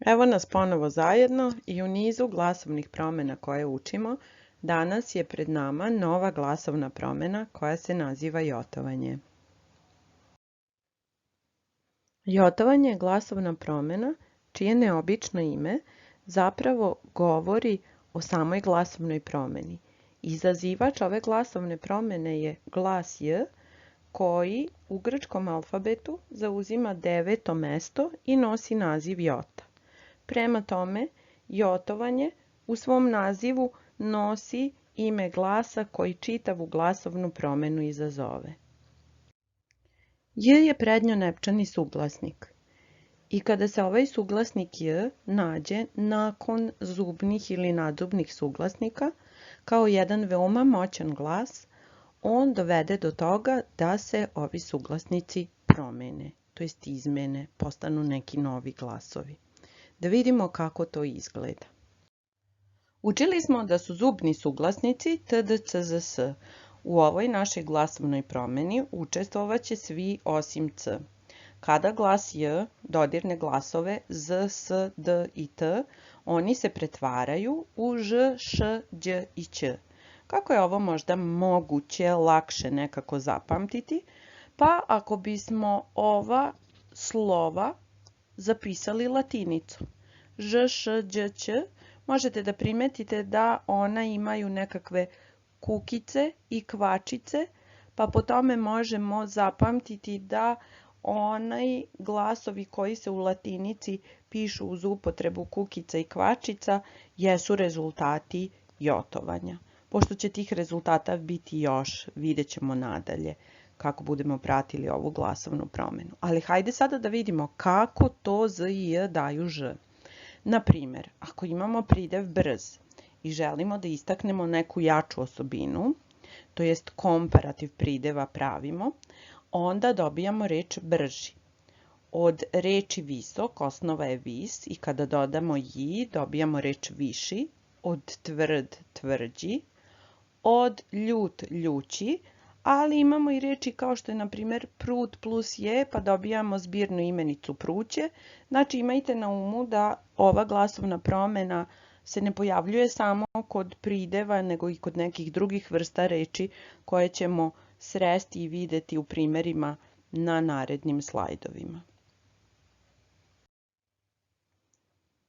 Evo nas ponovo zajedno i u nizu glasovnih promjena koje učimo, danas je pred nama nova glasovna promjena koja se naziva jotovanje. Jotovanje je glasovna promjena čije neobično ime zapravo govori o samoj glasovnoj promjeni. Izazivač ove glasovne promjene je glas J koji u grčkom alfabetu zauzima 9. mesto i nosi naziv jota. Prema tome, jotovanje u svom nazivu nosi ime glasa koji čitavu glasovnu promjenu izazove. J je prednjonepčani suglasnik i kada se ovaj suglasnik J nađe nakon zubnih ili nadzubnih suglasnika kao jedan veoma moćan glas, on dovede do toga da se ovi suglasnici promene, to jest izmene, postanu neki novi glasovi. Da vidimo kako to izgleda. Učili smo da su zubni suglasnici t, d, c, z, s. U ovoj našoj glasovnoj promjeni učestvovaće svi osim c. Kada glas j dodirne glasove z, s, d i t, oni se pretvaraju u ž, š, đ i ć. Kako je ovo možda moguće lakše nekako zapamtiti? Pa ako bismo ova slova zapisali latinicom. Ž, š, đ, ć, možete da primetite da ona imaju nekakve kukice i kvačice, pa po tome možemo zapamtiti da onaj glasovi koji se u latinici pišu uz upotrebu kukica i kvačica jesu rezultati jotovanja. Pošto će tih rezultata biti još, vidjet ćemo nadalje kako budemo pratili ovu glasovnu promjenu. Ali hajde sada da vidimo kako to z i j daju ž. Na primjer, ako imamo pridev brz i želimo da istaknemo neku jaču osobinu, to jest komparativ prideva pravimo, onda dobijamo reč brži. Od reči visok osnova je vis i kada dodamo ji dobijamo reč viši, od tvrd tvrđi, od ljut ljući, ali imamo i reči kao što je na primjer prut plus je, pa dobijamo zbirnu imenicu pruće. Znači imajte na umu da ova glasovna promjena se ne pojavljuje samo kod prideva, nego i kod nekih drugih vrsta reči koje ćemo sresti i vidjeti u primjerima na narednim slajdovima.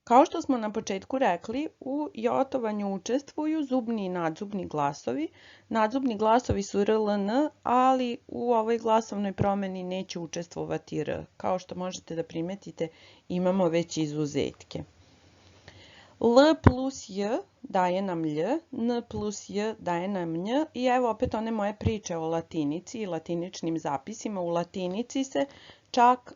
Kao što smo na početku rekli, u jotovanju učestvuju zubni i nadzubni glasovi. Nadzubni glasovi su r, l, n, ali u ovoj glasovnoj promjeni neće učestvovati r. Kao što možete da primetite, imamo već izuzetke. L plus j daje nam lj, n plus j daje nam nj i evo opet one moje priče o latinici i latiničnim zapisima. U latinici se čak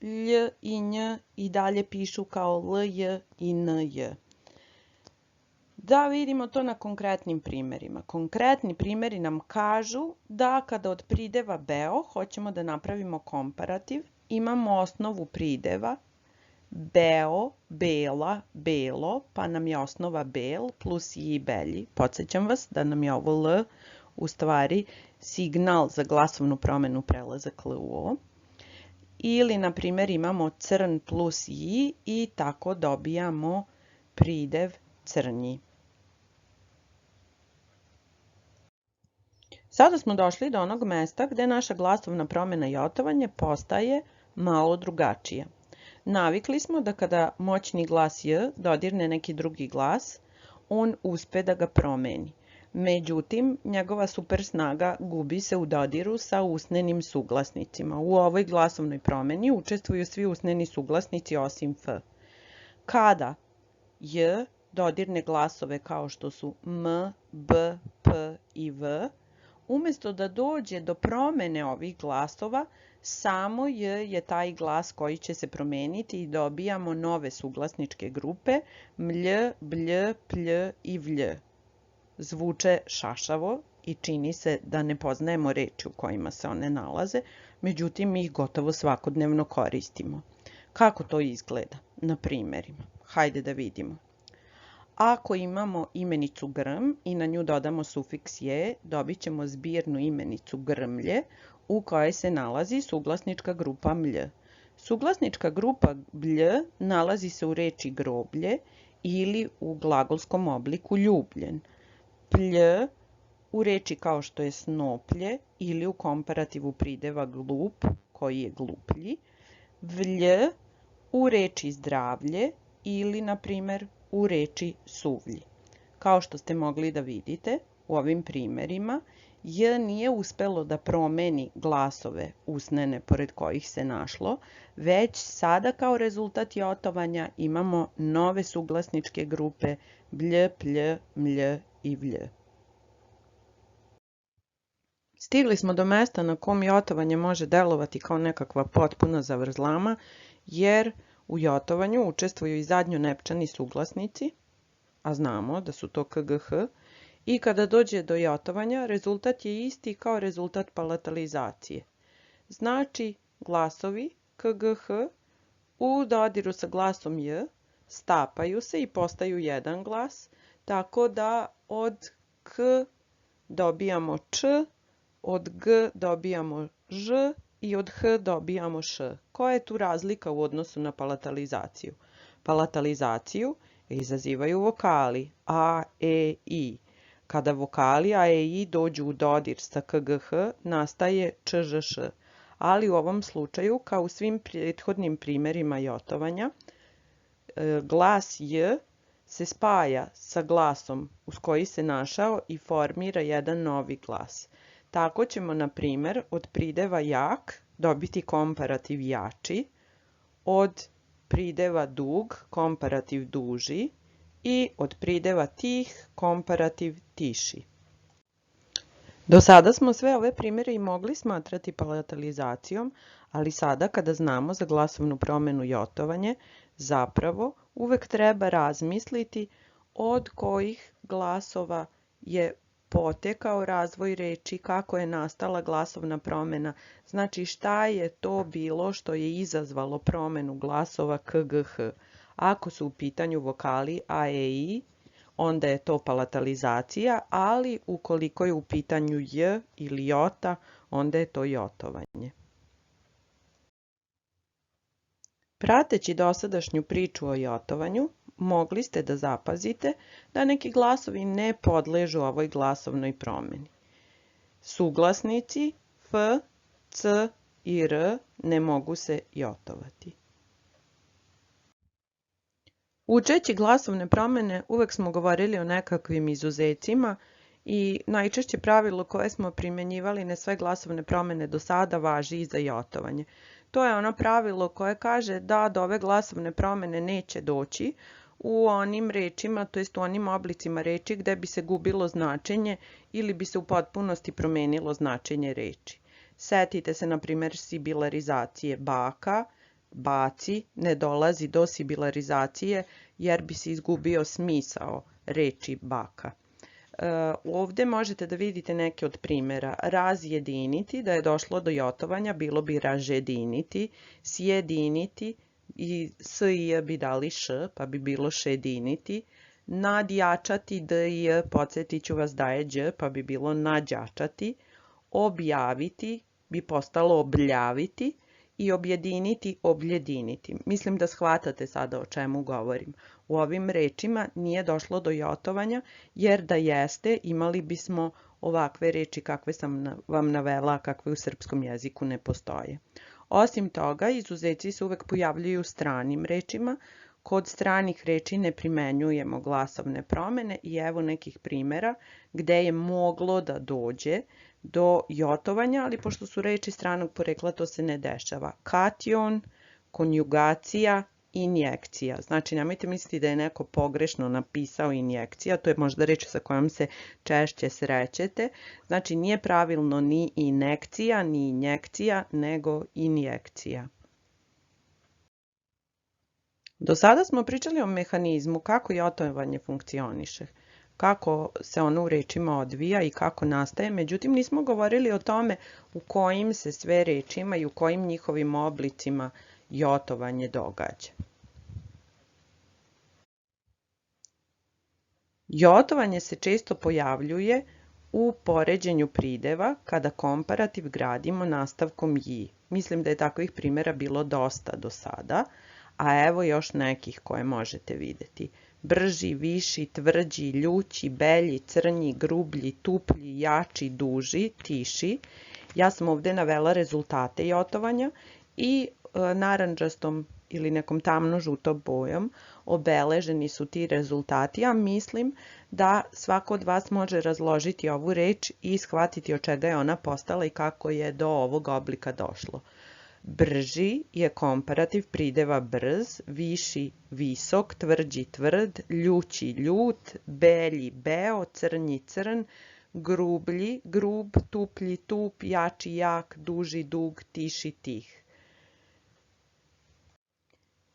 lj i nj i dalje pišu kao lj i nj. Da vidimo to na konkretnim primjerima. Konkretni primjeri nam kažu da kada od prideva beo hoćemo da napravimo komparativ, imamo osnovu prideva beo, bela, belo, pa nam je osnova bel plus i belji. Podsjećam vas da nam je ovo l u stvari signal za glasovnu promjenu prelazak l u o. Ili, na primjer, imamo crn plus i tako dobijamo pridev crnji. Sada smo došli do onog mesta gdje naša glasovna promjena jotovanje postaje malo drugačija. Navikli smo da kada moćni glas j dodirne neki drugi glas, on uspe da ga promeni. Međutim, njegova super snaga gubi se u dodiru sa usnenim suglasnicima. U ovoj glasovnoj promjeni učestvuju svi usneni suglasnici osim f. Kada j dodirne glasove kao što su m, b, p i v, umjesto da dođe do promjene ovih glasova, samo j je taj glas koji će se promijeniti i dobijamo nove suglasničke grupe mlj, blj, plj i vlj. Zvuče šašavo i čini se da ne poznajemo reči u kojima se one nalaze, međutim mi ih gotovo svakodnevno koristimo. Kako to izgleda? Na primjerima. Hajde da vidimo. Ako imamo imenicu grm i na nju dodamo sufiks je, dobit ćemo zbirnu imenicu grmlje u kojoj se nalazi suglasnička grupa mlj. Suglasnička grupa blj nalazi se u reči groblje ili u glagolskom obliku ljubljen. Plj u reči kao što je snoplje ili u komparativu prideva glup, koji je gluplji. Vlj u reči zdravlje ili, na primjer, u reči suvlji. Kao što ste mogli da vidite u ovim primjerima, j nije uspelo da promeni glasove usnene pored kojih se našlo, već sada kao rezultat jotovanja imamo nove suglasničke grupe blj, plj, mlj i vlj. Stigli smo do mesta na kom jotovanje može delovati kao nekakva potpuna zavrzlama, jer u jotovanju učestvuju i zadnjonepčani suglasnici, a znamo da su to kgh, i kada dođe do jotovanja, rezultat je isti kao rezultat palatalizacije. Znači, glasovi kgh u dodiru sa glasom j stapaju se i postaju jedan glas, tako da od k dobijamo č, od g dobijamo ž i od h dobijamo š. Koja je tu razlika u odnosu na palatalizaciju? Palatalizaciju izazivaju vokali a, e, i. Kada vokali a, e, i dođu u dodir sa kgh, nastaje čžš. Ali u ovom slučaju, kao u svim prethodnim primjerima jotovanja, glas j se spaja sa glasom uz koji se našao i formira jedan novi glas. Tako ćemo, na primjer, od prideva jak dobiti komparativ jači, od prideva dug komparativ duži i od prideva tih komparativ tiši. Do sada smo sve ove primjere i mogli smatrati palatalizacijom, ali sada kada znamo za glasovnu promjenu jotovanje, zapravo uvek treba razmisliti od kojih glasova je potekao razvoj reči, kako je nastala glasovna promjena, znači šta je to bilo što je izazvalo promjenu glasova kgh. Ako su u pitanju vokali a, e, i, onda je to palatalizacija, ali ukoliko je u pitanju j ili jota, onda je to jotovanje. Prateći dosadašnju priču o jotovanju, mogli ste da zapazite da neki glasovi ne podležu ovoj glasovnoj promjeni. Suglasnici f, c i r ne mogu se jotovati. Učeći glasovne promjene uvek smo govorili o nekakvim izuzecima i najčešće pravilo koje smo primjenjivali na sve glasovne promjene do sada važi i za jotovanje. To je ono pravilo koje kaže da do ove glasovne promjene neće doći u onim rečima, to jest u onim oblicima reči gde bi se gubilo značenje ili bi se u potpunosti promenilo značenje reči. Setite se, na primjer, sibilarizacije baka, baci, ne dolazi do sibilarizacije jer bi se izgubio smisao reči baka. Ovdje možete da vidite neke od primjera. Razjediniti, da je došlo do jotovanja, bilo bi ražediniti, sjediniti, i s i j bi dali š, pa bi bilo šediniti. Nadjačati, d i j, podsjetit ću vas da je đ, pa bi bilo nadjačati. Objaviti bi postalo obljaviti i objediniti, obljediniti. Mislim da shvatate sada o čemu govorim. U ovim rečima nije došlo do jotovanja, jer da jeste, imali bismo ovakve reči kakve sam vam navela, kakve u srpskom jeziku ne postoje. Osim toga, izuzeci se uvek pojavljuju u stranim rečima. Kod stranih reči ne primenjujemo glasovne promjene i evo nekih primjera gde je moglo da dođe do jotovanja, ali pošto su reči stranog porekla, to se ne dešava. Kation, konjugacija, injekcija. Znači, nemojte misliti da je neko pogrešno napisao injekcija, to je možda reč sa kojom se češće srećete. Znači, nije pravilno ni inekcija, ni injekcija, nego injekcija. Do sada smo pričali o mehanizmu kako jotovanje funkcioniše, kako se ono u rečima odvija i kako nastaje, međutim nismo govorili o tome u kojim se sve rečima i u kojim njihovim oblicima jotovanje događa. Jotovanje se često pojavljuje u poređenju prideva kada komparativ gradimo nastavkom ji. Mislim da je takvih primjera bilo dosta do sada, a evo još nekih koje možete vidjeti. Brži, viši, tvrđi, ljući, belji, crnji, grublji, tuplji, jači, duži, tiši. Ja sam ovdje navela rezultate jotovanja i narandžastom ili nekom tamno žutom bojom obeleženi su ti rezultati, a mislim da svako od vas može razložiti ovu reč i shvatiti od čega je ona postala i kako je do ovog oblika došlo. Brži je komparativ prideva brz, viši visok, tvrđi tvrd, ljući ljut, belji beo, crnji crn, grublji grub, tuplji tup, jači jak, duži dug, tiši tih.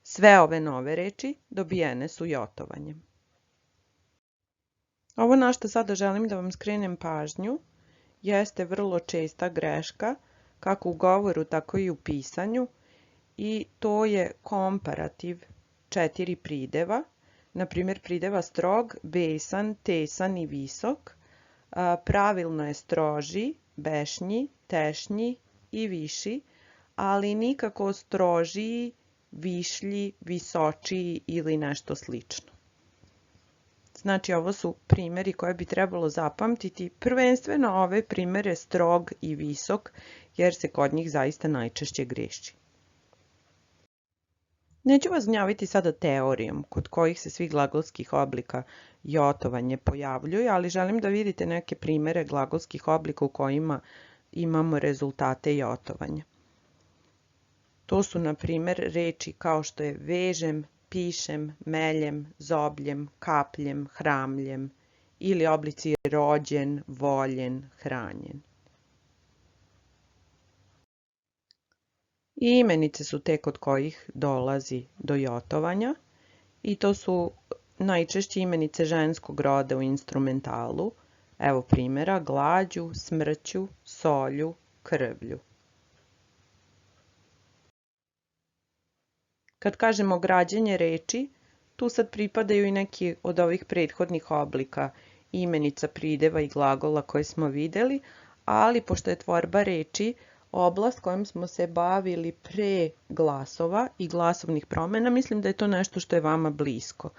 Sve ove nove reči dobijene su jotovanjem. Ovo na što sada želim da vam skrenem pažnju jeste vrlo česta greška kako u govoru tako i u pisanju i to je komparativ 4 prideva, na primjer prideva strog, besan, tesan i visok. Pravilno je stroži, bešnji, tešnji i viši, ali nikako strožiji, višlji, visočiji ili nešto slično. Znači, ovo su primjeri koje bi trebalo zapamtiti. Prvenstveno ove primjere strog i visok, jer se kod njih zaista najčešće greši. Neću vas gnjaviti sada teorijom kod kojih se svih glagolskih oblika jotovanje pojavljuju, ali želim da vidite neke primjere glagolskih oblika u kojima imamo rezultate jotovanja. To su, na primjer, reči kao što je vežem, pišem, meljem, zobljem, kapljem, hramljem ili oblici rođen, voljen, hranjen. I imenice su te kod kojih dolazi do jotovanja i to su najčešće imenice ženskog roda u instrumentalu. Evo primjera: glađu, smrću, solju, krvlju. Kad kažemo građenje reči, tu sad pripadaju i neki od ovih prethodnih oblika imenica, prideva i glagola koje smo vidjeli, ali pošto je tvorba reči oblast kojom smo se bavili pre glasova i glasovnih promjena, mislim da je to nešto što je vama blisko.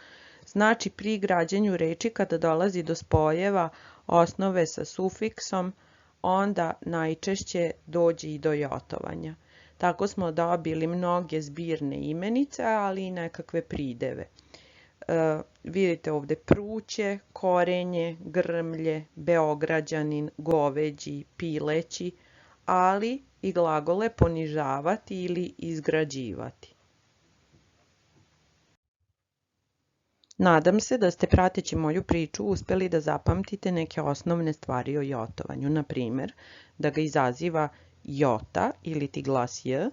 Znači, pri građenju reči kada dolazi do spojeva osnove sa sufiksom, onda najčešće dođe i do jotovanja. Tako smo dobili mnoge zbirne imenice, ali i nekakve prideve. Vidite ovdje pruće, korenje, grmlje, beograđanin, goveđi, pileći, ali i glagole ponižavati ili izgrađivati. Nadam se da ste prateći moju priču uspjeli da zapamtite neke osnovne stvari o jotovanju. Na primjer, da ga izaziva jota ili ti glas j,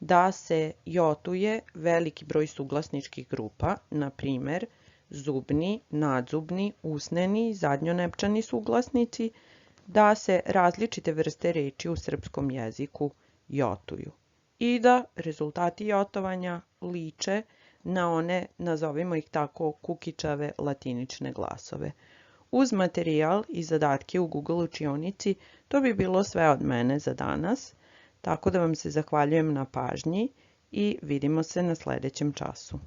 da se jotuje veliki broj suglasničkih grupa, na primjer zubni, nadzubni, usneni, zadnjonepčani suglasnici, da se različite vrste reči u srpskom jeziku jotuju i da rezultati jotovanja liče na one, nazovimo ih tako, kukičave latinične glasove. Uz materijal i zadatke u Google učionici to bi bilo sve od mene za danas, tako da vam se zahvaljujem na pažnji i vidimo se na sljedećem času.